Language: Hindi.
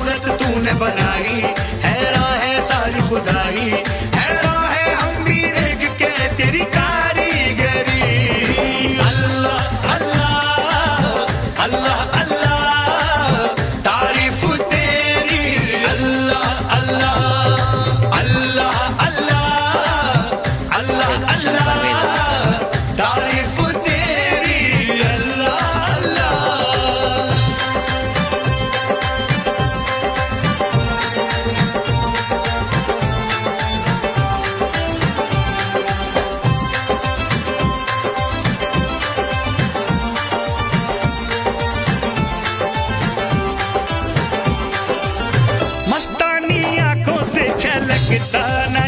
सूरत तूने बनाई, हैरान है सारी खुदाई, हैरान है हम भी देख के तेरी कारीगरी। अल्लाह अल्लाह अल्लाह अल्लाह तारीफ तेरी, अल्लाह अल्लाह अल्लाह अल्लाह अल्लाह अल्लाह तारीफ तेरी, अल्लाह अल्लाह। मस्तानी आंखों से छलकता न